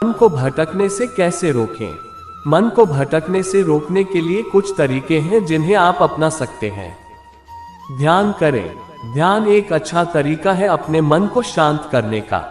मन को भटकने से कैसे रोकें? मन को भटकने से रोकने के लिए कुछ तरीके हैं जिन्हें आप अपना सकते हैं। ध्यान करें। ध्यान एक अच्छा तरीका है अपने मन को शांत करने का।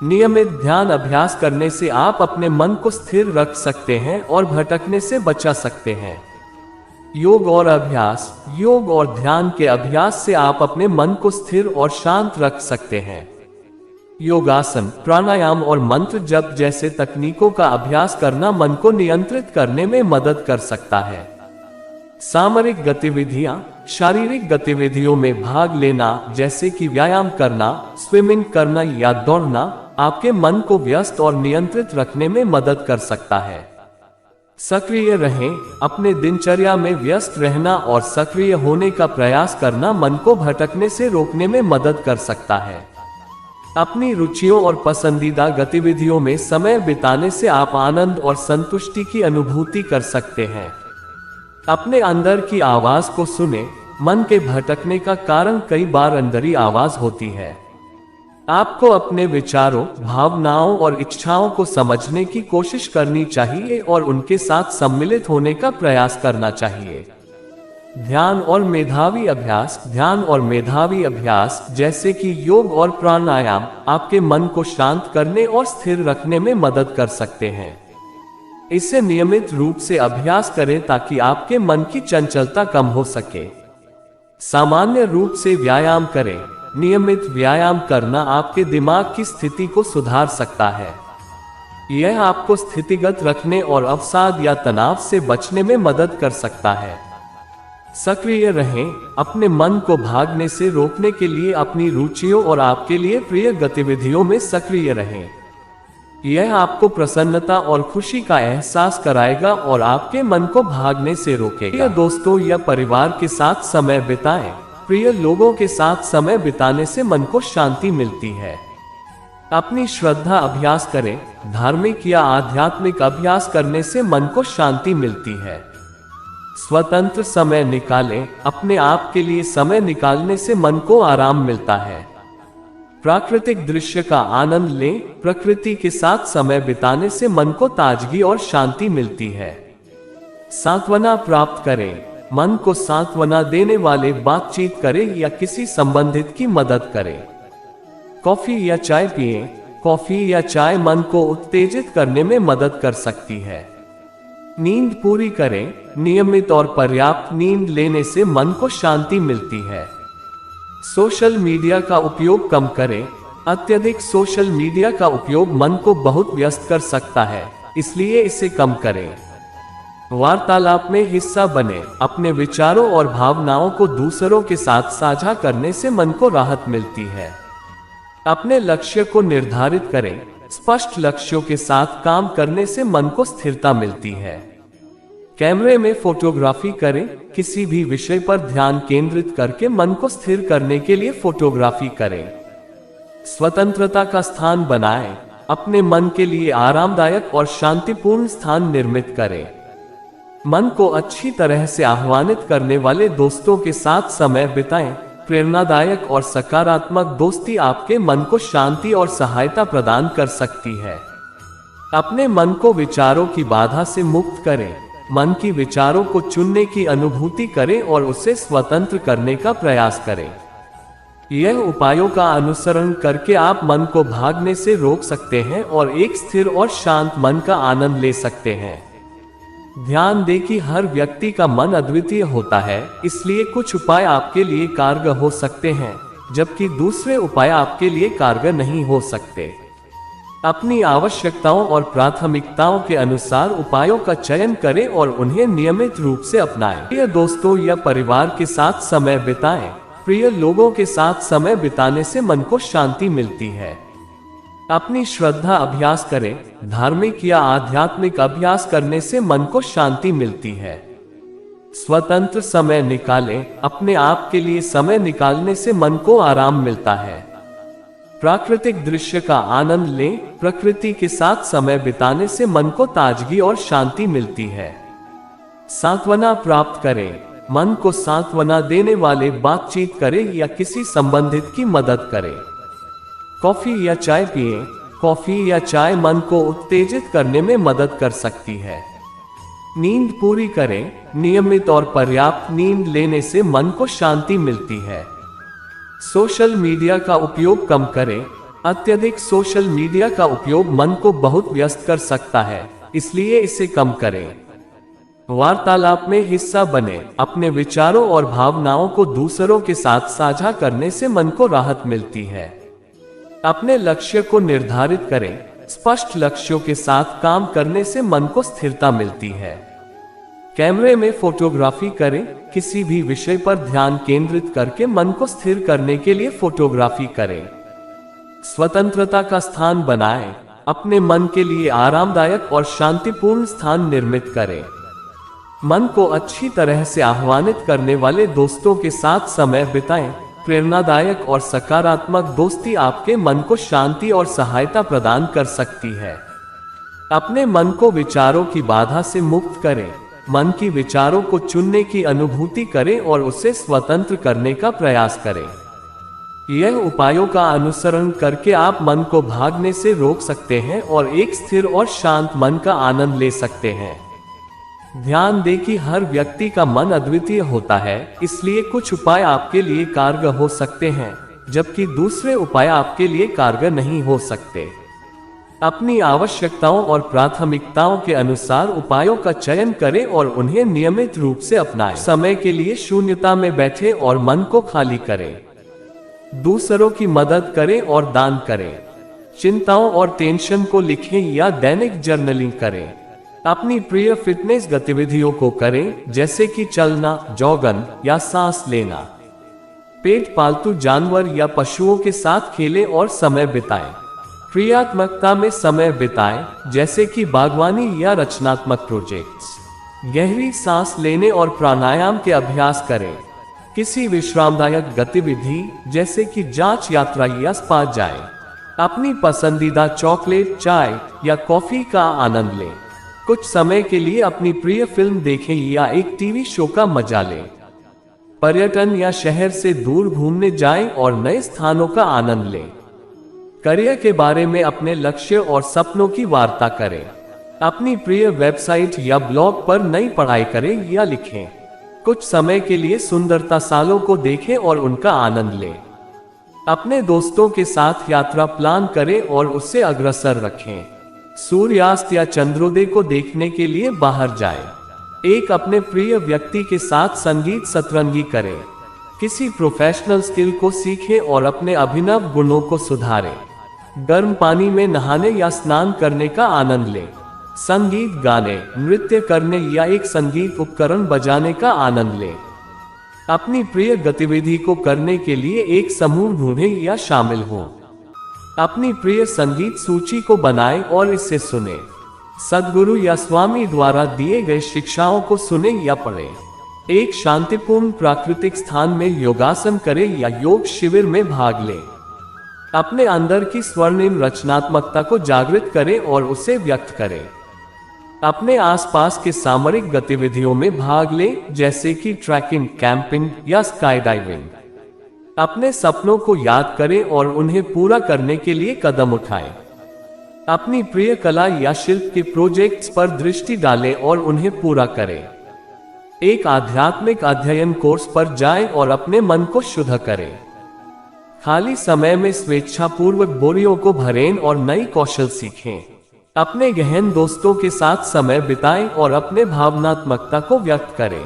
नियमित ध्यान अभ्यास करने से आप अपने मन को स्थिर रख सकते हैं और भटकने से बचा सकते हैं। योग और अभ्यास। योग और ध्यान के अभ्यास से आप अपने मन को स्थिर और शांत रख सकते हैं। योगासन, प्राणायाम और मंत्र जप जैसे तकनीकों का अभ्यास करना मन को नियंत्रित करने में मदद कर सकता है। सामरिक गतिविधियां, शारीरिक गतिविधियों में भाग लेना जैसे कि व्यायाम करना, स्विमिंग करना या दौड़ना आपके मन को व्यस्त और नियंत्रित रखने में मदद कर सकता है। सक्रिय रहें। अपने दिनचर्या में व्यस्त रहना और सक्रिय होने का प्रयास करना मन को भटकने से रोकने में मदद कर सकता है। अपनी रुचियों और पसंदीदा गतिविधियों में समय बिताने से आप आनंद और संतुष्टि की अनुभूति कर सकते हैं। अपने अंदर की आवाज को सुने। मन के भटकने का कारण कई बार अंदरी आवाज होती है। आपको अपने विचारों, भावनाओं और इच्छाओं को समझने की कोशिश करनी चाहिए और उनके साथ सम्मिलित होने का प्रयास करना चाहिए। ध्यान और मेधावी अभ्यास। ध्यान और मेधावी अभ्यास जैसे कि योग और प्राणायाम आपके मन को शांत करने और स्थिर रखने में मदद कर सकते हैं। इसे नियमित रूप से अभ्यास करें ताकि आपके मन की चंचलता कम हो सके। सामान्य रूप से व्यायाम करें। नियमित व्यायाम करना आपके दिमाग की स्थिति को सुधार सकता है। यह आपको स्थितिगत रखने और अवसाद या तनाव से बचने में मदद कर सकता है। सक्रिय रहें। अपने मन को भागने से रोकने के लिए अपनी रुचियों और आपके लिए प्रिय गतिविधियों में सक्रिय रहें। यह आपको प्रसन्नता और खुशी का एहसास कराएगा और आपके मन को भागने से रोकेगा। प्रिय दोस्तों या परिवार के साथ समय बिताएं। प्रिय लोगों के साथ समय बिताने से मन को शांति मिलती है। अपनी श्रद्धा अभ्यास करें। धार्मिक या आध्यात्मिक अभ्यास करने से मन को शांति मिलती है। स्वतंत्र समय निकालें। अपने आप के लिए समय निकालने से मन को आराम मिलता है। प्राकृतिक दृश्य का आनंद लें। प्रकृति के साथ समय बिताने से मन को ताजगी और शांति मिलती है। सांत्वना प्राप्त करें। मन को सांत्वना देने वाले बातचीत करें या किसी संबंधित की मदद करें। कॉफी या चाय पिएं। कॉफी या चाय मन को उत्तेजित करने में मदद कर सकती है। नींद पूरी करें। नियमित और पर्याप्त नींद लेने से मन को शांति मिलती है। सोशल मीडिया का उपयोग कम करें। अत्यधिक सोशल मीडिया का उपयोग मन को बहुत व्यस्त कर सकता है, इसलिए इसे कम करें। वार्तालाप में हिस्सा बने। अपने विचारों और भावनाओं को दूसरों के साथ साझा करने से मन को राहत मिलती है। अपने लक्ष्य को निर्धारित करें। स्पष्ट लक्ष्यों के साथ काम करने से मन को स्थिरता मिलती है। कैमरे में फोटोग्राफी करें। किसी भी विषय पर ध्यान केंद्रित करके मन को स्थिर करने के लिए फोटोग्राफी करें। स्वतंत्रता का स्थान बनाएं। अपने मन के लिए आरामदायक और शांतिपूर्ण स्थान निर्मित करें। मन को अच्छी तरह से आह्वानित करने वाले दोस्तों के साथ समय बिताएं। प्रेरणादायक और सकारात्मक दोस्ती आपके मन को शांति और सहायता प्रदान कर सकती है। अपने मन को विचारों की बाधा से मुक्त करें। मन की विचारों को चुनने की अनुभूति करें और उसे स्वतंत्र करने का प्रयास करें। यह उपायों का अनुसरण करके आप मन को भागने से रोक सकते हैं और एक स्थिर और शांत मन का आनंद ले सकते हैं। ध्यान दें कि हर व्यक्ति का मन अद्वितीय होता है, इसलिए कुछ उपाय आपके लिए कारगर हो सकते हैं, जबकि दूसरे उपाय आपके लिए कारगर नहीं हो सकते। अपनी आवश्यकताओं और प्राथमिकताओं के अनुसार उपायों का चयन करें और उन्हें नियमित रूप से अपनाएं। प्रिय दोस्तों या परिवार के साथ समय बिताएं। प्रिय लोगों के साथ समय बिताने से मन को शांति मिलती है। अपनी श्रद्धा अभ्यास करें। धार्मिक या आध्यात्मिक अभ्यास करने से मन को शांति मिलती है। स्वतंत्र समय निकालें। अपने आप के लिए समय निकालने से मन को आराम मिलता है। प्राकृतिक दृश्य का आनंद लें। प्रकृति के साथ समय बिताने से मन को ताजगी और शांति मिलती है। सांत्वना प्राप्त करें। मन को सांत्वना देने वाले बातचीत करें या किसी संबंधित की मदद करें। कॉफी या चाय पिएं। कॉफी या चाय मन को उत्तेजित करने में मदद कर सकती है। नींद पूरी करें। नियमित और पर्याप्त नींद लेने से मन को शांति मिलती है। सोशल मीडिया का उपयोग कम करें। अत्यधिक सोशल मीडिया का उपयोग मन को बहुत व्यस्त कर सकता है, इसलिए इसे कम करें। वार्तालाप में हिस्सा बने। अपने विचारों और भावनाओं को दूसरों के साथ साझा करने से मन को राहत मिलती है। अपने लक्ष्य को निर्धारित करें। स्पष्ट लक्ष्यों के साथ काम करने से मन को स्थिरता मिलती है। कैमरे में फोटोग्राफी करें। किसी भी विषय पर ध्यान केंद्रित करके मन को स्थिर करने के लिए फोटोग्राफी करें। स्वतंत्रता का स्थान बनाएं। अपने मन के लिए आरामदायक और शांतिपूर्ण स्थान निर्मित करें। मन को अच्छी तरह से आह्वानित करने वाले दोस्तों के साथ समय बिताएं। प्रेरणादायक और सकारात्मक दोस्ती आपके मन को शांति और सहायता प्रदान कर सकती है। अपने मन को विचारों की बाधा से मुक्त करें। मन की विचारों को चुनने की अनुभूति करें और उसे स्वतंत्र करने का प्रयास करें। यह उपायों का अनुसरण करके आप मन को भागने से रोक सकते हैं और एक स्थिर और शांत मन का आनंद ले सकते हैं। ध्यान दें कि हर व्यक्ति का मन अद्वितीय होता है, इसलिए कुछ उपाय आपके लिए कारगर हो सकते हैं, जबकि दूसरे उपाय आपके लिए कारगर नहीं हो सकते। अपनी आवश्यकताओं और प्राथमिकताओं के अनुसार उपायों का चयन करें और उन्हें नियमित रूप से अपनाएं। समय के लिए शून्यता में बैठें और मन को खाली करें। दूसरों की मदद करें और दान करें। चिंताओं और टेंशन को लिखें या दैनिक जर्नलिंग करें। अपनी प्रिय फिटनेस गतिविधियों को करें, जैसे कि चलना, जॉगिंग या सांस लेना। पेट पालतू जानवर या पशुओं के साथ खेलें और समय बिताएं। क्रियात्मकता में समय बिताएं, जैसे कि बागवानी या रचनात्मक प्रोजेक्ट्स। गहरी सांस लेने और प्राणायाम के अभ्यास करें। किसी विश्रामदायक गतिविधि जैसे कि जांच यात्रा या स्पा जाएं। अपनी पसंदीदा चॉकलेट, चाय या कॉफी का आनंद लें। कुछ समय के लिए अपनी प्रिय फिल्म देखें या एक टीवी शो का मजा लें। पर्यटन या शहर से दूर घूमने जाएं और नए स्थानों का आनंद लें। करियर के बारे में अपने लक्ष्य और सपनों की वार्ता करें। अपनी प्रिय वेबसाइट या ब्लॉग पर नई पढ़ाई करें या लिखें। कुछ समय के लिए सुंदरता सालों को देखें और उनका आनंद लें। अपने दोस्तों के साथ यात्रा प्लान करें और उससे अग्रसर रखें। सूर्यास्त या चंद्रोदय को देखने के लिए बाहर जाएं। एक अपने प्रिय व्यक्ति के साथ संगीत सतरंगी करें। किसी प्रोफेशनल स्किल को सीखें और अपने अभिनव गुणों को सुधारें। गर्म पानी में नहाने या स्नान करने का आनंद लें। संगीत गाने, नृत्य करने या एक संगीत उपकरण बजाने का आनंद लें। अपनी प्रिय गतिविधि को करने के लिए एक समूह ढूंढें या शामिल हों। अपनी प्रिय संगीत सूची को बनाएं और इसे सुनें। सद्गुरु या स्वामी द्वारा दिए गए शिक्षाओं को सुनें या पढ़ें। एक शांतिपूर्ण प्राकृतिक स्थान में योगासन करें या योग शिविर में भाग लें। अपने अंदर की स्वर्णिम रचनात्मकता को जागृत करें और उसे व्यक्त करें। अपने आसपास के सामरिक गतिविधियों में भाग लें, जैसे कि ट्रैकिंग, कैंपिंग या स्काई डाइविंग। अपने सपनों को याद करें और उन्हें पूरा करने के लिए कदम उठाएं। अपनी प्रिय कला या शिल्प के प्रोजेक्ट्स पर दृष्टि डालें और उन्हें पूरा करें। एक आध्यात्मिक अध्ययन कोर्स पर जाएं और अपने मन को शुद्ध करें। खाली समय में स्वेच्छापूर्वक बोरियों को भरें और नई कौशल सीखें। अपने गहन दोस्तों के साथ समय बिताएं और अपने भावनात्मकता को व्यक्त करें।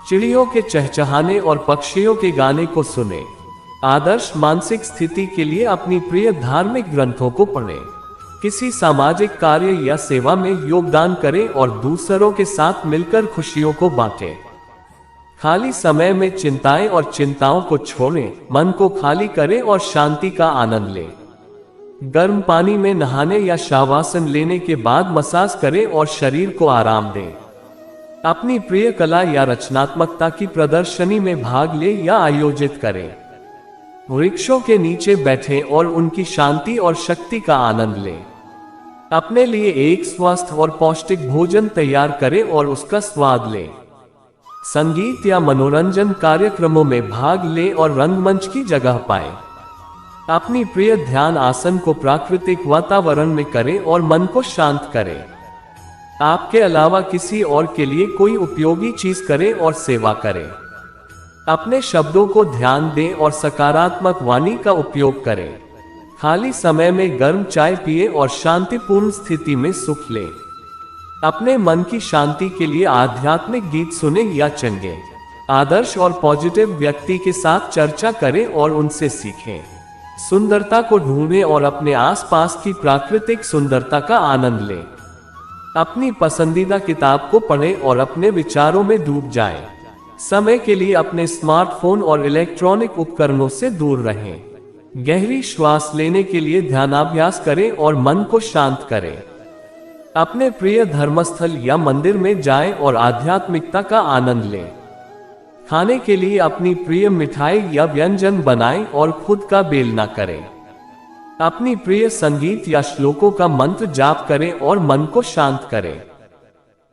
चिड़ियों के चहचहाने और पक्षियों के गाने को सुनें। आदर्श मानसिक स्थिति के लिए अपनी प्रिय धार्मिक ग्रंथों को पढ़ें। किसी सामाजिक कार्य या सेवा में योगदान करें और दूसरों के साथ मिलकर खुशियों को बांटें। खाली समय में चिंताएं और चिंताओं को छोड़ें, मन को खाली करें और शांति का आनंद लें। गर्म पानी में नहाने या शवासन लेने के बाद मसाज करें और शरीर को आराम दें। अपनी प्रिय कला या रचनात्मकता की प्रदर्शनी में भाग ले या आयोजित करें। वृक्षों के नीचे बैठें और उनकी शांति और शक्ति का आनंद लें। अपने लिए एक स्वस्थ और पौष्टिक भोजन तैयार करें और उसका स्वाद लें। संगीत या मनोरंजन कार्यक्रमों में भाग लें और रंगमंच की जगह पाएं। अपनी प्रिय ध्यान आसन को प्राकृतिक वातावरण में करें और मन को शांत करें। आपके अलावा किसी और के लिए कोई उपयोगी चीज करें और सेवा करें। अपने शब्दों को ध्यान दें और सकारात्मक वाणी का उपयोग करें। खाली समय में गर्म चाय पिए और शांतिपूर्ण स्थिति में सुख लें। अपने मन की शांति के लिए आध्यात्मिक गीत सुने या चंगे आदर्श और पॉजिटिव व्यक्ति के साथ चर्चा करें और उनसे सीखें। सुंदरता को ढूंढें और अपने आसपास की प्राकृतिक सुंदरता का आनंद लें। अपनी पसंदीदा किताब को पढ़ें और अपने विचारों में डूब जाएं। समय के लिए अपने स्मार्टफोन और इलेक्ट्रॉनिक उपकरणों से दूर रहें। गहरी श्वास लेने के लिए ध्यानाभ्यास करें और मन को शांत करें। अपने प्रिय धर्मस्थल या मंदिर में जाएं और आध्यात्मिकता का आनंद लें। खाने के लिए अपनी प्रिय मिठाई या व्यंजन बनाएं और खुद का बेलना करें। अपनी प्रिय संगीत या श्लोकों का मंत्र जाप करें और मन को शांत करें।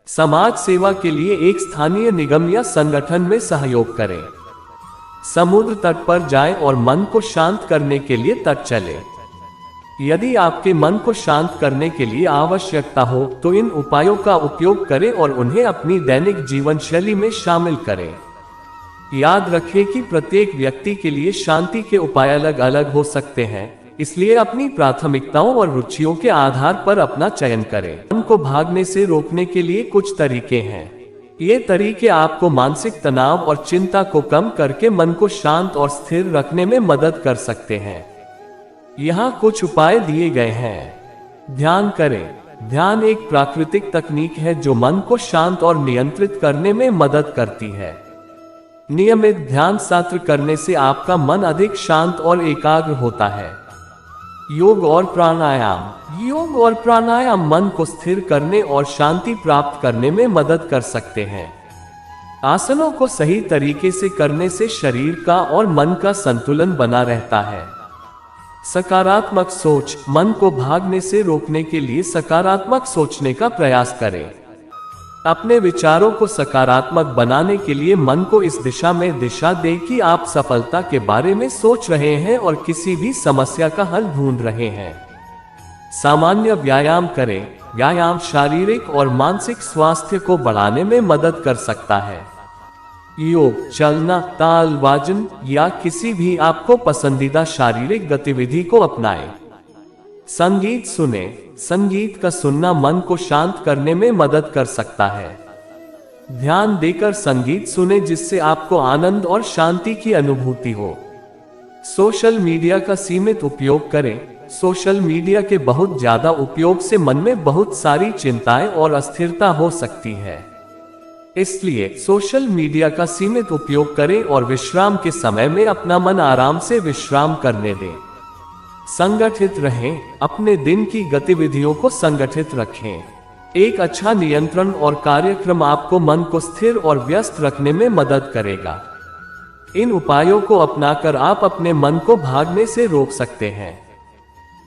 समाज सेवा के लिए एक स्थानीय निगम या संगठन में सहयोग करें। समुद्र तट पर जाएं और मन को शांत करने के लिए तट चलें। यदि आपके मन को शांत करने के लिए आवश्यकता हो तो इन उपायों का उपयोग करें और उन्हें अपनी दैनिक जीवन शैली में शामिल करें। याद रखें कि प्रत्येक व्यक्ति के लिए शांति के उपाय अलग अलग हो सकते हैं, इसलिए अपनी प्राथमिकताओं और रुचियों के आधार पर अपना चयन करें। मन को भागने से रोकने के लिए कुछ तरीके हैं। ये तरीके आपको मानसिक तनाव और चिंता को कम करके मन को शांत और स्थिर रखने में मदद कर सकते हैं। यहाँ कुछ उपाय दिए गए हैं। ध्यान करें। ध्यान एक प्राकृतिक तकनीक है जो मन को शांत और नियंत्रित करने में मदद करती है। नियमित ध्यान सत्र करने से आपका मन अधिक शांत और एकाग्र होता है। योग और प्राणायाम। योग और प्राणायाम मन को स्थिर करने और शांति प्राप्त करने में मदद कर सकते हैं। आसनों को सही तरीके से करने से शरीर का और मन का संतुलन बना रहता है। सकारात्मक सोच। मन को भागने से रोकने के लिए सकारात्मक सोचने का प्रयास करें। अपने विचारों को सकारात्मक बनाने के लिए मन को इस दिशा में दिशा दें कि आप सफलता के बारे में सोच रहे हैं और किसी भी समस्या का हल ढूंढ रहे हैं। सामान्य व्यायाम करें। व्यायाम शारीरिक और मानसिक स्वास्थ्य को बढ़ाने में मदद कर सकता है। योग, चलना, ताल वादन या किसी भी आपको पसंदीदा शारीरिक गतिविधि को अपनाएं। संगीत सुने। संगीत का सुनना मन को शांत करने में मदद कर सकता है। ध्यान देकर संगीत सुने जिससे आपको आनंद और शांति की अनुभूति हो। सोशल मीडिया का सीमित उपयोग करें। सोशल मीडिया के बहुत ज्यादा उपयोग से मन में बहुत सारी चिंताएं और अस्थिरता हो सकती है। इसलिए सोशल मीडिया का सीमित उपयोग करें और विश्राम के समय में अपना मन आराम से विश्राम करने दें। संगठित रहें। अपने दिन की गतिविधियों को संगठित रखें। एक अच्छा नियंत्रण और कार्यक्रम आपको मन को स्थिर और व्यस्त रखने में मदद करेगा। इन उपायों को अपनाकर आप अपने मन को भागने से रोक सकते हैं।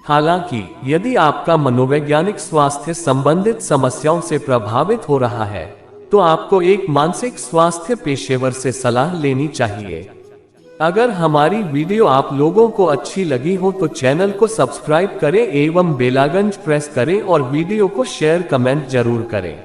हालांकि यदि आपका मनोवैज्ञानिक स्वास्थ्य संबंधित समस्याओं से प्रभावित हो रहा है तो आपको एक मानसिक स्वास्थ्य पेशेवर से सलाह लेनी चाहिए। अगर हमारी वीडियो आप लोगों को अच्छी लगी हो तो चैनल को सब्सक्राइब करें एवं बेल आइकन प्रेस करें और वीडियो को शेयर कमेंट जरूर करें।